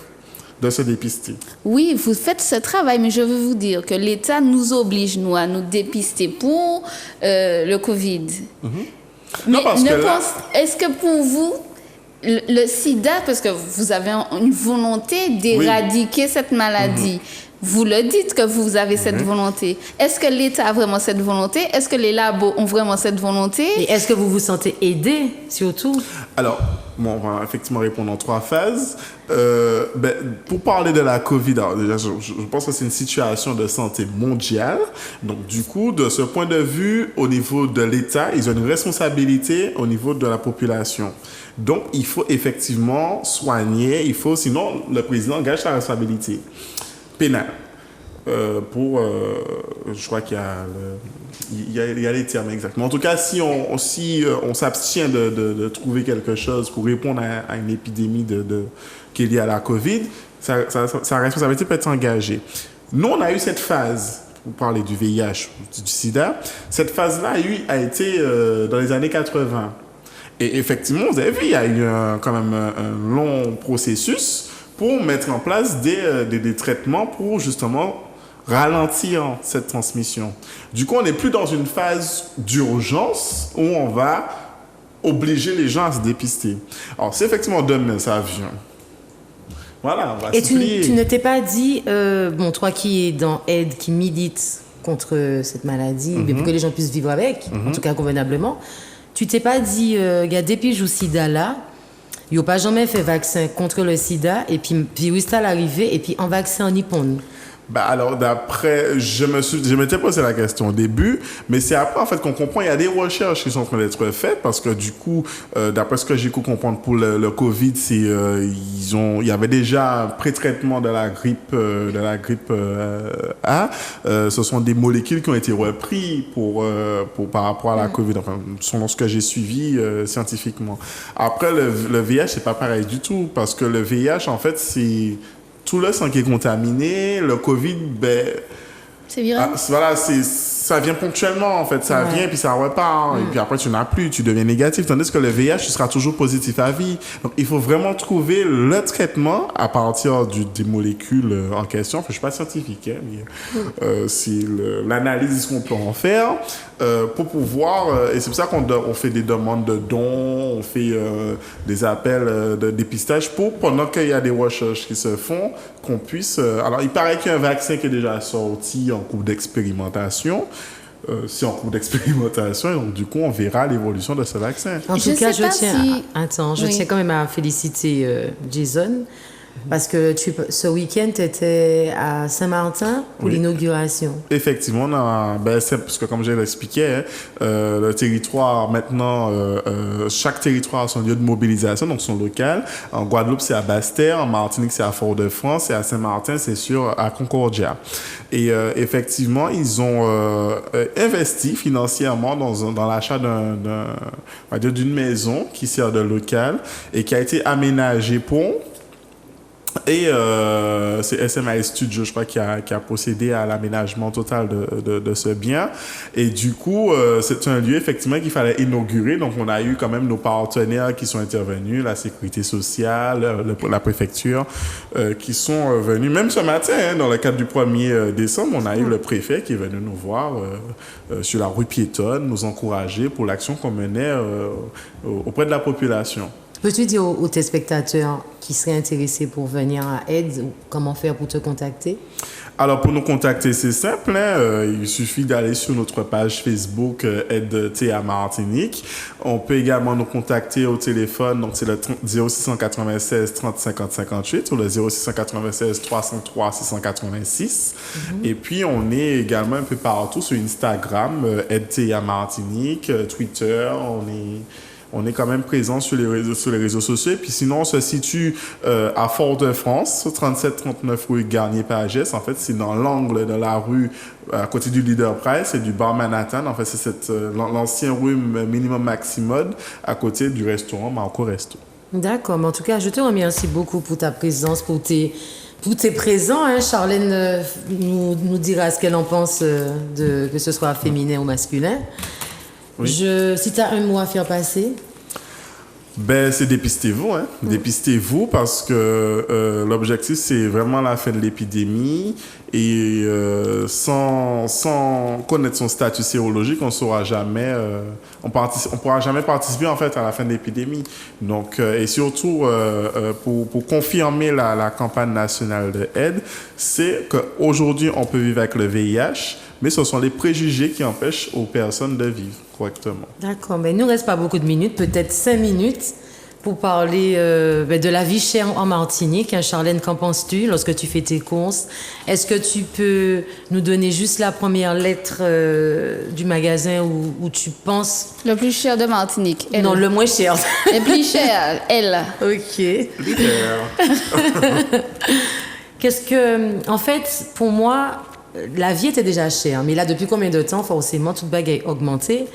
de se dépister. Oui, vous faites ce travail, mais je veux vous dire que l'État nous oblige, nous, à nous dépister pour le Covid. Mais Non, parce que là- est-ce que pour vous, le sida, parce que vous avez une volonté d'éradiquer cette maladie, vous le dites que vous avez cette volonté. Est-ce que l'État a vraiment cette volonté? Est-ce que les labos ont vraiment cette volonté? Et est-ce que vous vous sentez aidé, surtout? Alors, bon, on va effectivement répondre en 3 phases. Ben, pour parler de la COVID, alors déjà, je pense que c'est une situation de santé mondiale. Donc, du coup, de ce point de vue, au niveau de l'État, ils ont une responsabilité au niveau de la population. Donc, il faut effectivement soigner, sinon, le président gâche la responsabilité pénale. Je crois qu'il y a les termes exactement. En tout cas, si on s'abstient de trouver quelque chose pour répondre à une épidémie qui est liée à la COVID, sa responsabilité peut être engagée. Nous, on a eu cette phase, vous parlez du VIH, du sida, cette phase-là a été dans les années 80. Et effectivement, vous avez vu, il y a eu quand même un long processus pour mettre en place des traitements pour justement ralentir cette transmission. Du coup, on n'est plus dans une phase d'urgence où on va obliger les gens à se dépister. Alors, si effectivement demain ça vient, voilà, on va Et se tu plier. ne t'es pas dit, bon, toi qui es dans Aide, qui milite contre cette maladie, mais pour que les gens puissent vivre avec, en tout cas convenablement, tu t'es pas dit, gars, depuis que je suis sida là, il n'y a pas jamais fait vaccin contre le sida, et puis virus à l'arrivée, et puis un vaccin en nippon. Bah alors d'après, je m'étais posé la question au début, mais c'est après en fait qu'on comprend, il y a des recherches qui sont en train d'être faites parce que du coup, d'après ce que j'ai pu comprendre pour le Covid, il y avait déjà un pré-traitement de la grippe A. Ce sont des molécules qui ont été reprises par rapport à la Covid, enfin selon ce que j'ai suivi scientifiquement. Après le VIH, c'est pas pareil du tout parce que le VIH en fait c'est tout le sang qui est contaminé, le Covid, ben, C'est viral. voilà, ça vient ponctuellement, en fait. Ça vient, puis ça repart. Et puis après, tu n'as plus, tu deviens négatif. Tandis que le VIH, tu seras toujours positif à vie. Donc, il faut vraiment trouver le traitement à partir des molécules en question. Enfin, je ne suis pas scientifique, hein, mais c'est l'analyse qu'on peut en faire pour pouvoir... et c'est pour ça qu'on fait des demandes de dons, on fait des appels de dépistage pendant qu'il y a des recherches qui se font, qu'on puisse... alors, il paraît qu'il y a un vaccin qui est déjà sorti en cours d'expérimentation. C'est en cours d'expérimentation, donc du coup, on verra l'évolution de ce vaccin. En Je tout cas, sais pas si- je tiens quand même à féliciter Jason Parce que ce week-end, tu étais à Saint-Martin pour l'inauguration. Effectivement, c'est parce que comme je l'expliquais, le territoire, maintenant, chaque territoire a son lieu de mobilisation, donc son local. En Guadeloupe, c'est à Basse-Terre, en Martinique, c'est à Fort-de-France, et à Saint-Martin, c'est à Concordia. Et effectivement, ils ont investi financièrement dans l'achat d'une maison qui sert de local et qui a été aménagée pour... Et c'est SMI Studio, je crois, qui a procédé à l'aménagement total de ce bien. Et du coup, c'est un lieu, effectivement, qu'il fallait inaugurer. Donc, on a eu quand même nos partenaires qui sont intervenus, la Sécurité sociale, la préfecture, qui sont venus. Même ce matin, dans le cadre du 1er décembre, on a eu le préfet qui est venu nous voir sur la rue piétonne, nous encourager pour l'action qu'on menait auprès de la population. Peux-tu dire aux téléspectateurs qui seraient intéressés pour venir à Aide, comment faire pour te contacter? Alors, pour nous contacter, c'est simple. Il suffit d'aller sur notre page Facebook Aide TA Martinique. On peut également nous contacter au téléphone. Donc, c'est le 0696 30 50 58 ou le 0696 303 686. Et puis, on est également un peu partout sur Instagram, Aide TA Martinique, Twitter. On est quand même présent sur les réseaux sociaux. Et puis sinon, on se situe à Fort-de-France, 3739 rue Garnier-Pagès. En fait, c'est dans l'angle de la rue à côté du Leader Price et du bar Manhattan. En fait, c'est l'ancien rue Minimum Maximode à côté du restaurant Marco Resto. D'accord. Mais en tout cas, je te remercie beaucoup pour ta présence, pour tes présents. Charlène nous dira ce qu'elle en pense, que ce soit féminin ou masculin. Oui. Si tu as un mot à faire passer. C'est dépistez-vous. Dépistez-vous parce que l'objectif, c'est vraiment la fin de l'épidémie. Et sans connaître son statut sérologique, on pourra jamais participer en fait à la fin de l'épidémie. Donc, et surtout, pour confirmer la campagne nationale de aide, c'est qu'aujourd'hui, on peut vivre avec le VIH, mais ce sont les préjugés qui empêchent aux personnes de vivre correctement. D'accord, mais il ne nous reste pas beaucoup de minutes, peut-être 5 minutes pour parler de la vie chère en Martinique. Charlène, qu'en penses-tu lorsque tu fais tes courses? Est-ce que tu peux nous donner juste la première lettre du magasin où tu penses... Le plus cher de Martinique. Elle. Non, le moins cher. Le plus cher, elle. OK. En fait, pour moi... La vie était déjà chère, mais là, depuis combien de temps, forcément, toute bague a augmenté.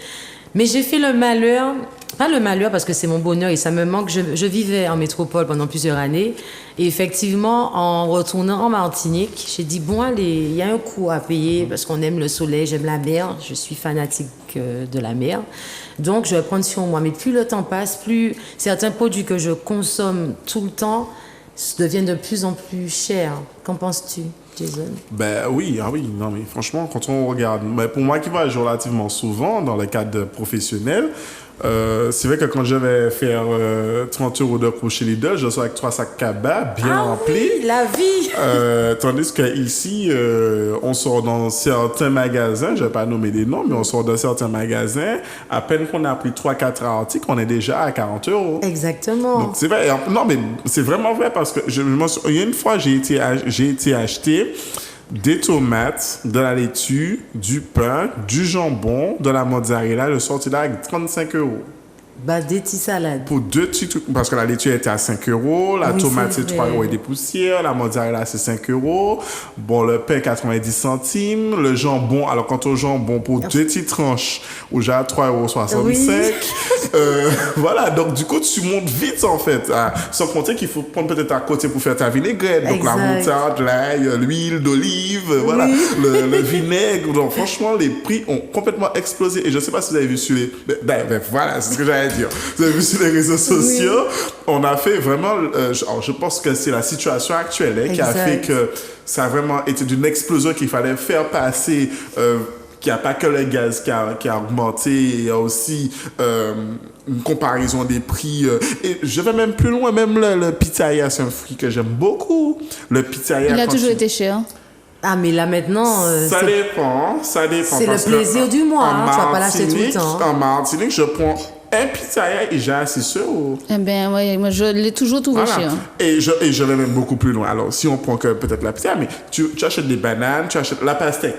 Mais j'ai fait le malheur, pas le malheur parce que c'est mon bonheur et ça me manque. Je vivais en métropole pendant plusieurs années et effectivement, en retournant en Martinique, j'ai dit, bon, allez, il y a un coût à payer parce qu'on aime le soleil, j'aime la mer, je suis fanatique de la mer. Donc, je vais prendre sur moi. Mais plus le temps passe, plus certains produits que je consomme tout le temps deviennent de plus en plus chers. Qu'en penses-tu, Jason? Oui, non, mais franchement, quand on regarde, pour moi qui voyage relativement souvent dans le cadre professionnel, c'est vrai que quand je vais faire 30 € de crochet Lidl, je sors avec 3 sacs cabas bien remplis. Oui, la vie! Tandis qu'ici, on sort dans certains magasins, je ne vais pas nommer des noms, mais on sort dans certains magasins, à peine qu'on a pris 3-4 articles, on est déjà à 40 €. Exactement. Donc c'est vrai, non mais c'est vraiment vrai parce que il y a une fois, j'ai été acheter des tomates, de la laitue, du pain, du jambon, de la mozzarella, le sorti là avec 35 €. Des petits salades. Pour 2 petits trucs, parce que la laitue était à 5 €, la tomate c'est 3 € et des poussières, la mozzarella c'est 5 €, bon, le pain 90 centimes, le jambon, alors quant au jambon, pour 2 petites tranches, où j'ai à 3,65 €. Oui. Voilà, donc du coup tu montes vite en fait, sans compter qu'il faut prendre peut-être à côté pour faire ta vinaigrette, donc la moutarde, l'ail, l'huile d'olive, voilà, le vinaigre, donc franchement les prix ont complètement explosé et je sais pas si vous avez vu sur les... voilà, c'est ce que j'avais dire. Vous avez vu sur les réseaux sociaux, on a fait vraiment... je pense que c'est la situation actuelle qui a fait que ça a vraiment été d'une explosion qu'il fallait faire passer... qu'il n'y a pas que le gaz qui a augmenté, il y a aussi une comparaison des prix. Et je vais même plus loin, même le pizzeria, c'est un fruit que j'aime beaucoup. Le pizzeria... Il a toujours été cher. Ah, mais là maintenant... ça dépend. C'est le plaisir du mois, tu vas pas l'acheter tout le temps. En Martinique, je prends Un pizza est déjà assez sûr. Eh bien, oui, moi, je l'ai toujours trouvé Voilà. cher. Et je vais même beaucoup plus loin. Alors, si on prend que peut-être la pizza, mais tu achètes des bananes, tu achètes la pastèque.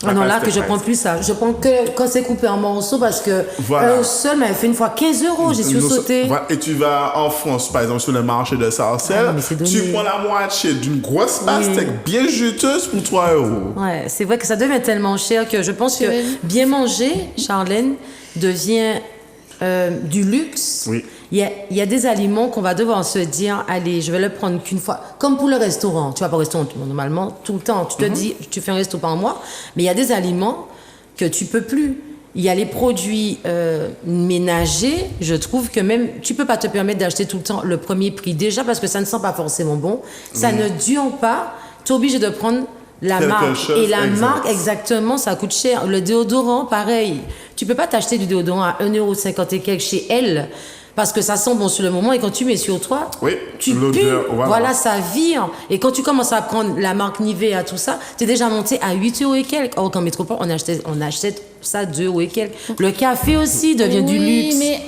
Ah non, là que je prends plus ça. Je prends que quand c'est coupé en morceaux parce que Voilà. seul m'avait fait une fois 15 €. J'ai su sauter. Voilà. Et tu vas en France, par exemple, sur le marché de Sarcelles, Ah, mais c'est donné. tu prends la moitié d'une grosse pastèque bien juteuse pour 3 €. Ouais, c'est vrai que ça devient tellement cher que je pense que vrai. bien manger, Charlène, devient du luxe. Oui. Il y a des aliments qu'on va devoir se dire, allez, je vais le prendre qu'une fois. Comme pour le restaurant. Tu vas pas au restaurant normalement tout le temps. Tu te dis, tu fais un resto par mois. Mais il y a des aliments que tu peux plus. Il y a les produits ménagers. Je trouve que même, tu peux pas te permettre d'acheter tout le temps le premier prix. Déjà parce que ça ne sent pas forcément bon. Ça ne dure pas. Tu es obligé de prendre la Quelque marque. chose, Et la exact. marque, exactement, ça coûte cher. Le déodorant, pareil. Tu peux pas t'acheter du déodorant à 1,50 € et quelques chez elle. Parce que ça sent bon sur le moment et quand tu mets sur toi, Oui, tu pues. l'odeur, voilà. Ça vire. Et quand tu commences à prendre la marque Nivea, tout ça, tu es déjà monté à 8 € et quelques. Or, qu'en métropole, on achète ça 2 € et quelques. Le café aussi devient du luxe. Oui, mais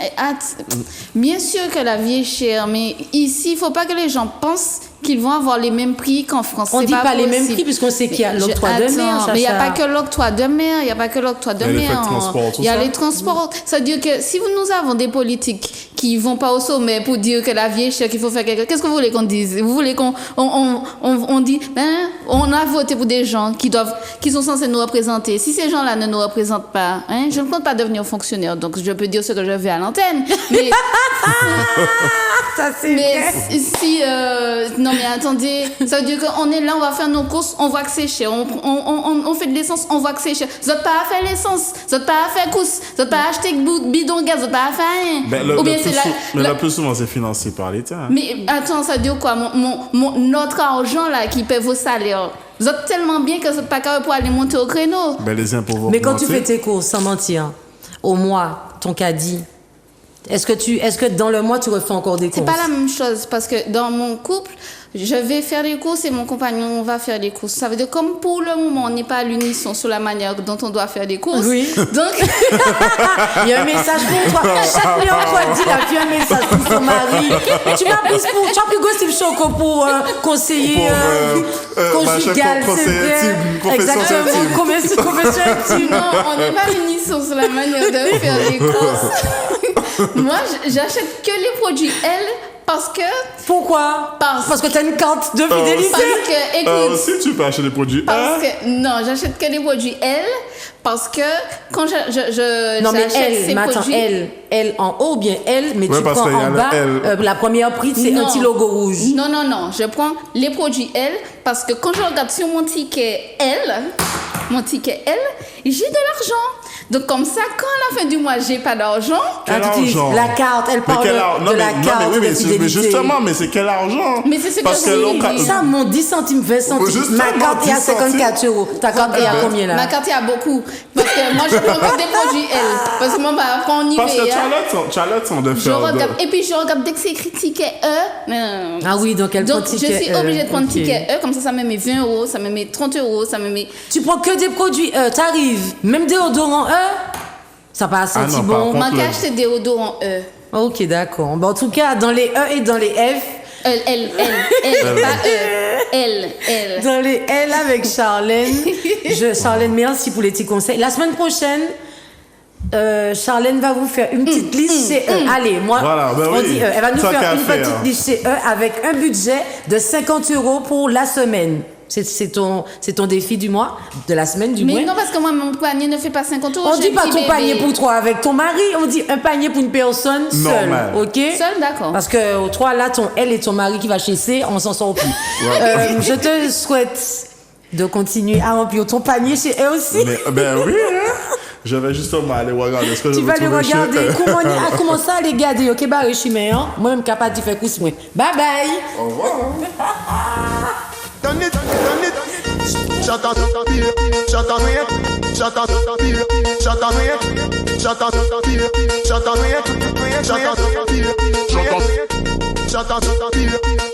bien sûr que la vie est chère, mais ici, il faut pas que les gens pensent qu'ils vont avoir les mêmes prix qu'en France. On C'est dit pas les mêmes possible. prix puisqu'on sait qu'il y a Mais l'octroi de mer, attends, mais il n'y a Chacha. pas que l'octroi de mer, il y a pas que l'octroi de Il y a les mer. frais de transport, tout Il y a ça. les transports. Ça veut dire que si nous avons des politiques qui vont pas au sommet pour dire que la vie est chère, qu'il faut faire quelque chose, qu'est-ce que vous voulez qu'on dise? Vous voulez qu'on on dit, on a voté pour des gens qui sont censés nous représenter. Si ces gens-là ne nous représentent pas, je ne compte pas devenir fonctionnaire, donc je peux dire ce que je veux à l'antenne. Mais Ça, c'est mais vrai. si non mais attendez, ça veut dire qu'on est là, on va faire nos courses, on voit que c'est cher, on fait de l'essence, on voit que c'est cher. Vous n'êtes pas à faire l'essence, vous n'êtes pas à faire courses, vous n'êtes pas à acheter bidon de gaz, vous n'êtes pas à faire rien. Ben, Ou bien le plus souvent, c'est financé par l'État. Mais attends, ça veut dire quoi, notre argent là qui paie vos salaires. Vous êtes tellement bien que vous n'êtes pas capable pour aller monter au créneau. Ben, les impôts vont Mais quand tu augmenter. fais tes courses, sans mentir, au mois, ton caddie, est-ce que dans le mois, tu refais encore des courses? C'est pas la même chose parce que dans mon couple, je vais faire les courses et mon compagnon va faire les courses. Ça veut dire comme pour le moment, on n'est pas à l'unisson sur la manière dont on doit faire les courses. Oui. Donc, Il y a un message pour toi. Chaque numéro qu'on dit là, tu as un message pour ton mari. Tu as pris Gossip Choco pour conseiller conjugal, conseiller c'est vrai. intime, confession Exactement, intime. confession intime. non, on n'est pas à l'unisson sur la manière de faire les courses. Moi, j'achète que les produits L parce que Pourquoi? Parce que tu as une carte de parce fidélité. que écoute, Si tu peux acheter des produits parce que non, j'achète que les produits L parce que quand je Non, mais j'achète elle, ces mais attends, produits, elle en haut, bien elle, mais Ouais, tu parce prends qu'il y a en le bas, L. la première prix, c'est un Non. petit logo rouge. Non, je prends les produits L parce que quand je regarde sur mon ticket L, j'ai de l'argent. Donc comme ça, quand à la fin du mois, j'ai pas d'argent, Quel Ah, tu dis, argent? la carte, elle parle de la carte oui, de mais fidélité. justement, mais c'est quel argent? Mais c'est ce que Parce je que dis. l'on- Ça monte 10 centimes, 20 centimes. Justement, Ma carte est à 10 centimes. 54 €. Ta carte est à combien là? ma carte il y a beaucoup. Parce que moi, je prends que des produits L. Parce que moi, bah, quand on y Parce que va, tu as le temps de je faire. regarde. Et puis, je regarde dès que c'est écrit ticket E. Ah oui, donc elle prend Donc, je ticket suis E. obligée de prendre Ok. ticket E. Comme ça me met 20 €, ça me met 30 €, ça me met. Tu prends que des produits t'arrives. Même déodorant ça pas senti non, par bon. contre, Moi, j'ai acheté des déodorants E. Ok, d'accord. Bon, en tout cas, dans les E et dans les F, L, pas E. L. dans les L avec Charlène. Charlène, merci pour les petits conseils. La semaine prochaine, Charlène va vous faire une petite liste chez eux. Allez, moi, Voilà, ben on oui. dit elle va nous Tant faire qu'à une faire. petite liste chez eux avec un budget de 50 € pour la semaine. C'est ton défi du mois, de la semaine du mois. Mais non, parce que moi, mon panier ne fait pas 50 €. On j'ai dit pas un petit ton bébé. panier pour toi avec ton mari, on dit un panier pour une personne seule, Normal. ok? Seul, d'accord. Parce que aux trois là, elle et ton mari qui va chez C, on s'en sort plus. Je te souhaite de continuer à remplir ton panier chez eux aussi. Ben oui, hein. Je vais justement aller regarder ce que je Tu vais vas les trouver chez regarder. eux. Comment ça, les gars, ok, bah, je suis meilleur. Moi, même capable de faire cousse, moi. Bye bye. Au revoir. Done it. Shut up, shut up, shut up, shut up, shut up,